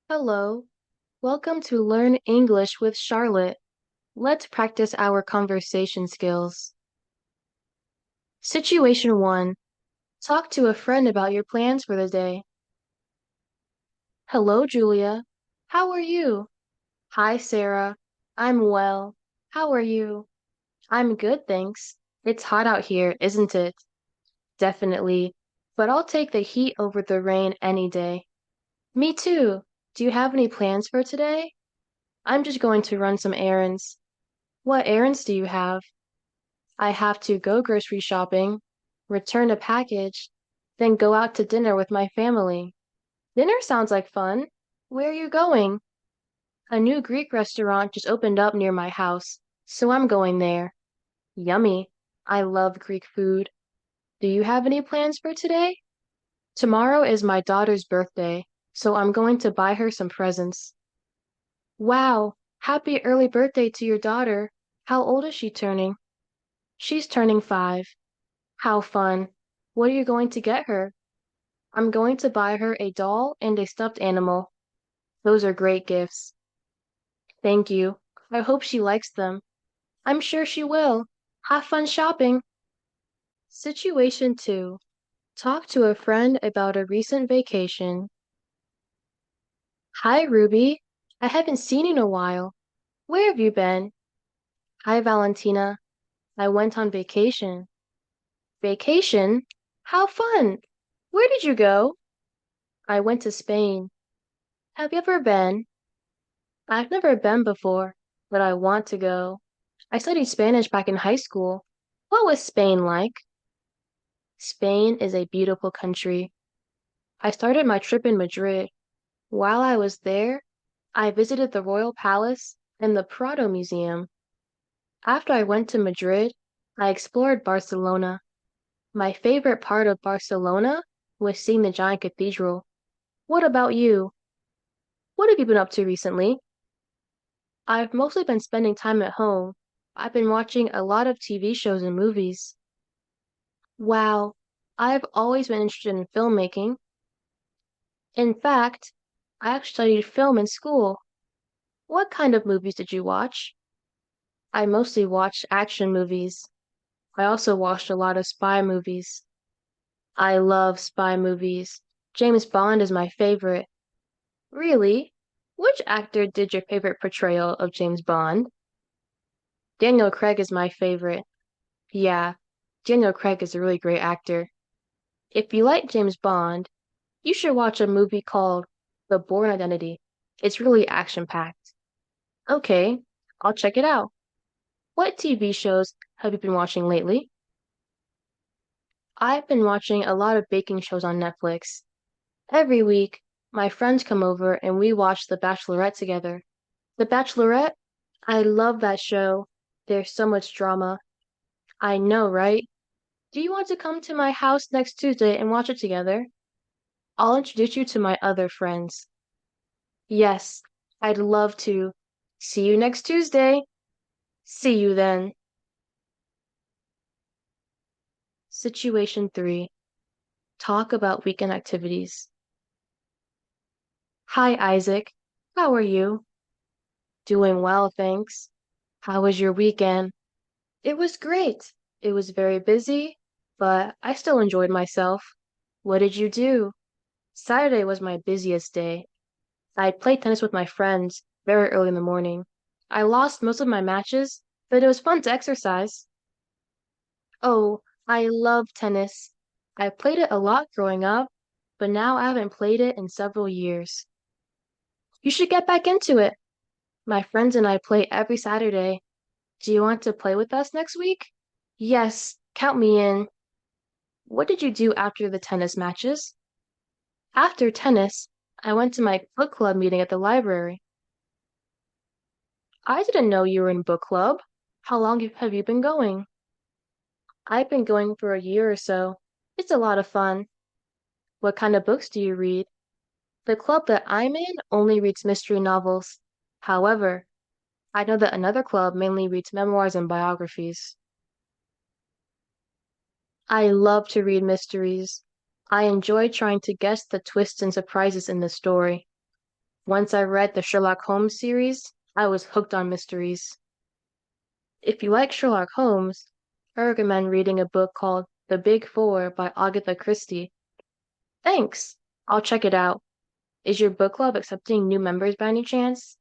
Hello, welcome to Learn English with Charlotte. Let's practice our conversation skills. Situation 1. Talk to a friend about your plans for the day. Hello, Julia. How are you? Hi, Sarah. I'm well. How are you? I'm good, thanks. It's hot out here, isn't it? Definitely. But I'll take the heat over the rain any day. Me too. Do you have any plans for today? I'm just going to run some errands. What errands do you have? I have to go grocery shopping, return a package, then go out to dinner with my family. Dinner sounds like fun. Where are you going? A new Greek restaurant just opened up near my house, so I'm going there. Yummy. I love Greek food. Do you have any plans for today? Tomorrow is my daughter's birthday, so I'm going to buy her some presents. Wow, happy early birthday to your daughter. How old is she turning? She's turning 5. How fun. What are you going to get her? I'm going to buy her a doll and a stuffed animal. Those are great gifts. Thank you. I hope she likes them. I'm sure she will. Have fun shopping. Situation 2. Talk to a friend about a recent vacation. Hi, Ruby. I haven't seen you in a while. Where have you been? Hi, Valentina. I went on vacation. Vacation? How fun! Where did you go? I went to Spain. Have you ever been? I've never been before, but I want to go. I studied Spanish back in high school. What was Spain like? Spain is a beautiful country. I started my trip in Madrid. While I was there, I visited the Royal Palace and the Prado Museum. After I went to Madrid, I explored Barcelona. My favorite part of Barcelona was seeing the giant cathedral. What about you? What have you been up to recently? I've mostly been spending time at home. I've been watching a lot of TV shows and movies. Wow, I've always been interested in filmmaking. In fact, I actually studied film in school. What kind of movies did you watch? I mostly watched action movies. I also watched a lot of spy movies. I love spy movies. James Bond is my favorite. Really? Which actor did your favorite portrayal of James Bond? Daniel Craig is my favorite. Yeah, Daniel Craig is a really great actor. If you like James Bond, you should watch a movie called The Bourne Identity. It's really action-packed. Okay, I'll check it out. What TV shows have you been watching lately? I've been watching a lot of baking shows on Netflix. Every week, my friends come over and we watch The Bachelorette together. The Bachelorette? I love that show. There's so much drama. I know, right? Do you want to come to my house next Tuesday and watch it together? I'll introduce you to my other friends. Yes, I'd love to. See you next Tuesday. See you then. Situation 3. Talk about weekend activities. Hi, Isaac. How are you? Doing well, thanks. How was your weekend? It was great. It was very busy, but I still enjoyed myself. What did you do? Saturday was my busiest day. I played tennis with my friends very early in the morning. I lost most of my matches, but it was fun to exercise. Oh, I love tennis. I played it a lot growing up, but now I haven't played it in several years. You should get back into it. My friends and I play every Saturday. Do you want to play with us next week? Yes, count me in. What did you do after the tennis matches? After tennis, I went to my book club meeting at the library. I didn't know you were in book club. How long have you been going? I've been going for a year or so. It's a lot of fun. What kind of books do you read? The club that I'm in only reads mystery novels. However, I know that another club mainly reads memoirs and biographies. I love to read mysteries. I enjoy trying to guess the twists and surprises in the story. Once I read the Sherlock Holmes series, I was hooked on mysteries. If you like Sherlock Holmes, I recommend reading a book called The Big Four by Agatha Christie. Thanks. I'll check it out. Is your book club accepting new members by any chance?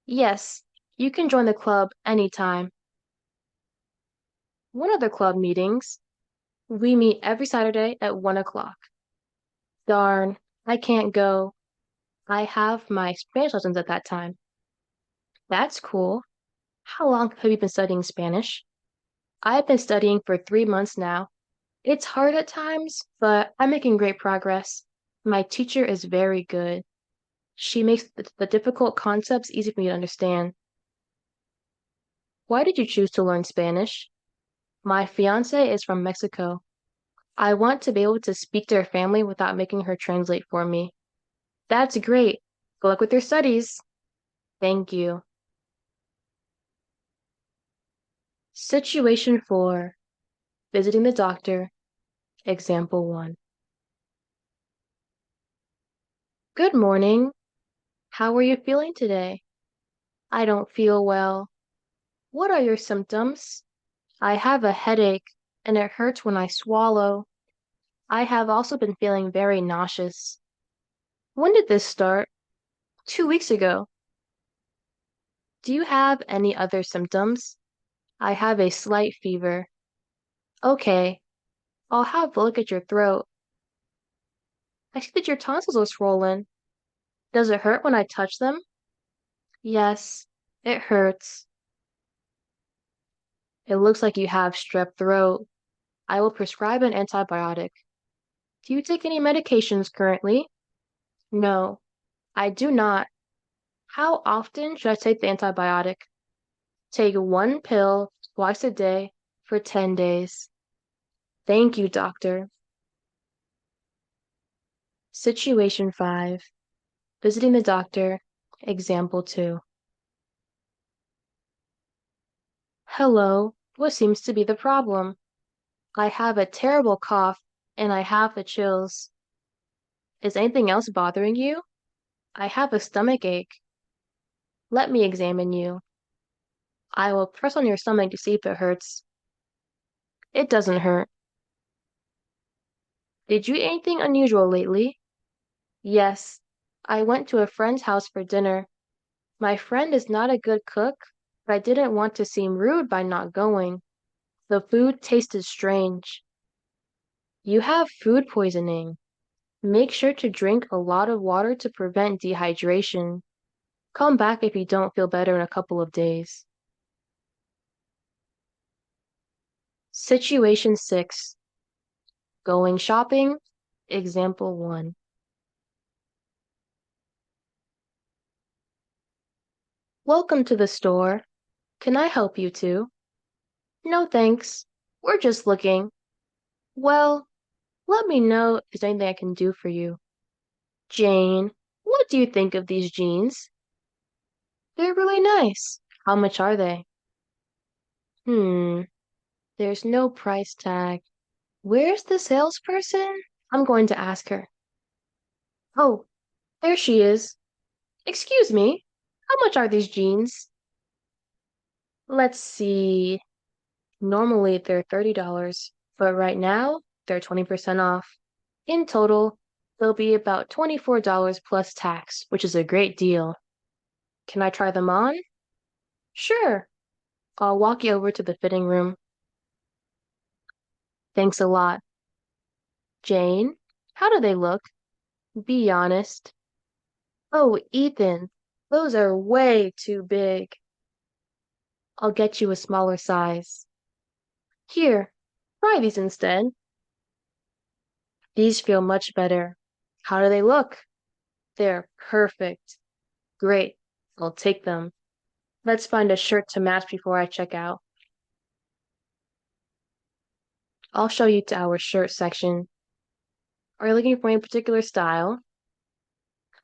Yes, you can join the club anytime. One of the club meetings, we meet every Saturday at 1 o'clock. Darn, I can't go. I have my Spanish lessons at that time. That's cool. How long have you been studying Spanish? I've been studying for 3 months now. It's hard at times, but I'm making great progress. My teacher is very good. She makes the difficult concepts easy for me to understand. Why did you choose to learn Spanish? My fiance is from Mexico. I want to be able to speak to her family without making her translate for me. That's great. Good luck with your studies. Thank you. Situation 4. Visiting the doctor. Example 1. Good morning. How are you feeling today? I don't feel well. What are your symptoms? I have a headache, and it hurts when I swallow. I have also been feeling very nauseous. When did this start? 2 weeks ago. Do you have any other symptoms? I have a slight fever. Okay, I'll have a look at your throat. I see that your tonsils are swollen. Does it hurt when I touch them? Yes, it hurts. It looks like you have strep throat. I will prescribe an antibiotic. Do you take any medications currently? No, I do not. How often should I take the antibiotic? Take 1 pill twice a day for 10 days. Thank you, doctor. Situation 5. Visiting the doctor. Example 2. Hello, what seems to be the problem? I have a terrible cough and I have the chills. Is anything else bothering you? I have a stomach ache. Let me examine you. I will press on your stomach to see if it hurts. It doesn't hurt. Did you eat anything unusual lately? Yes, I went to a friend's house for dinner. My friend is not a good cook, but I didn't want to seem rude by not going. The food tasted strange. You have food poisoning. Make sure to drink a lot of water to prevent dehydration. Come back if you don't feel better in a couple of days. Situation 6. Going shopping. Example 1. Welcome to the store. Can I help you too? No thanks. We're just looking. Well, let me know if there's anything I can do for you. Jane, what do you think of these jeans? They're really nice. How much are they? Hmm, there's no price tag. Where's the salesperson? I'm going to ask her. Oh, there she is. Excuse me, how much are these jeans? Let's see. Normally they're $30, but right now they're 20% off. In total, they'll be about $24 plus tax, which is a great deal. Can I try them on? Sure. I'll walk you over to the fitting room. Thanks a lot. Jane, how do they look? Be honest. Oh, Ethan, those are way too big. I'll get you a smaller size. Here, try these instead. These feel much better. How do they look? They're perfect. Great. I'll take them. Let's find a shirt to match before I check out. I'll show you to our shirt section. Are you looking for any particular style?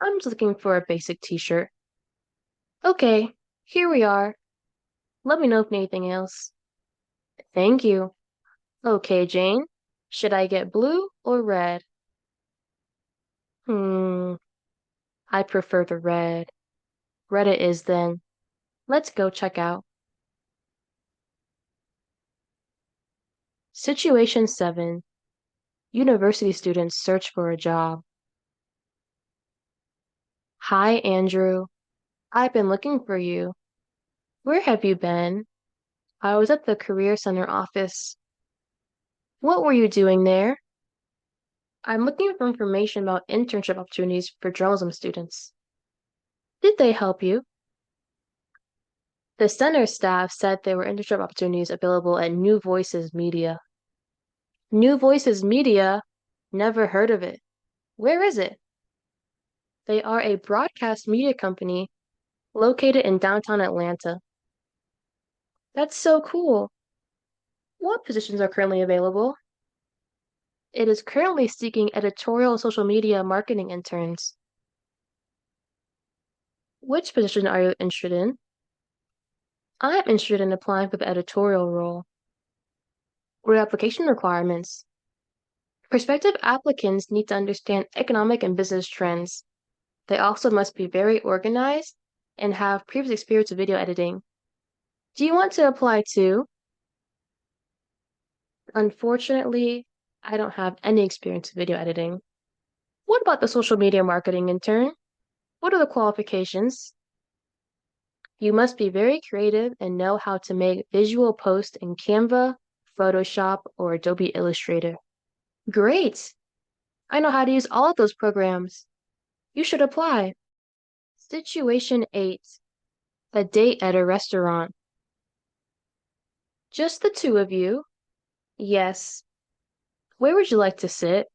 I'm just looking for a basic t-shirt. Okay, here we are. Let me know if you need anything else. Thank you. Okay, Jane. Should I get blue or red? Hmm, I prefer the red. Red it is then. Let's go check out. Situation 7. University students search for a job. Hi, Andrew. I've been looking for you. Where have you been? I was at the Career Center office. What were you doing there? I'm looking for information about internship opportunities for journalism students. Did they help you? The center staff said there were internship opportunities available at New Voices Media. New Voices Media? Never heard of it. Where is it? They are a broadcast media company located in downtown Atlanta. That's so cool. What positions are currently available? It is currently seeking editorial social media marketing interns. Which position are you interested in? I'm interested in applying for the editorial role. What are application requirements? Prospective applicants need to understand economic and business trends. They also must be very organized and have previous experience with video editing. Do you want to apply too? Unfortunately, I don't have any experience with video editing. What about the social media marketing intern? What are the qualifications? You must be very creative and know how to make visual posts in Canva, Photoshop, or Adobe Illustrator. Great! I know how to use all of those programs. You should apply. Situation 8. A date at a restaurant. Just the two of you? Yes. Where would you like to sit?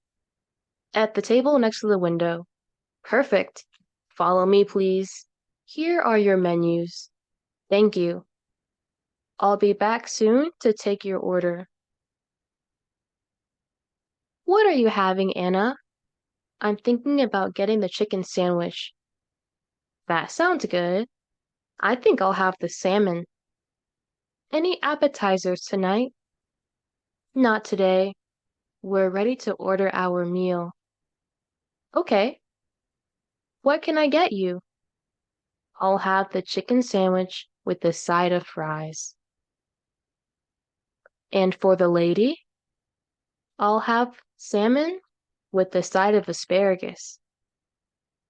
At the table next to the window. Perfect. Follow me, please. Here are your menus. Thank you. I'll be back soon to take your order. What are you having, Anna? I'm thinking about getting the chicken sandwich. That sounds good. I think I'll have the salmon. Any appetizers tonight? Not today. We're ready to order our meal. Okay. What can I get you? I'll have the chicken sandwich with the side of fries. And for the lady, I'll have salmon with the side of asparagus.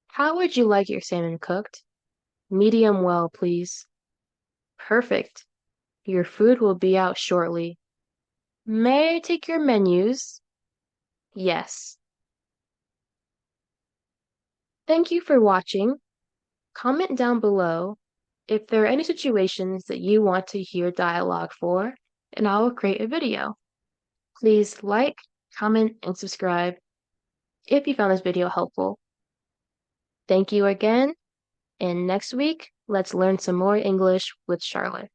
How would you like your salmon cooked? Medium well, please. Perfect. Your food will be out shortly. May I take your menus? Yes. Thank you for watching. Comment down below if there are any situations that you want to hear dialogue for, and I will create a video. Please like, comment, and subscribe if you found this video helpful. Thank you again, and next week, let's learn some more English with Charlotte.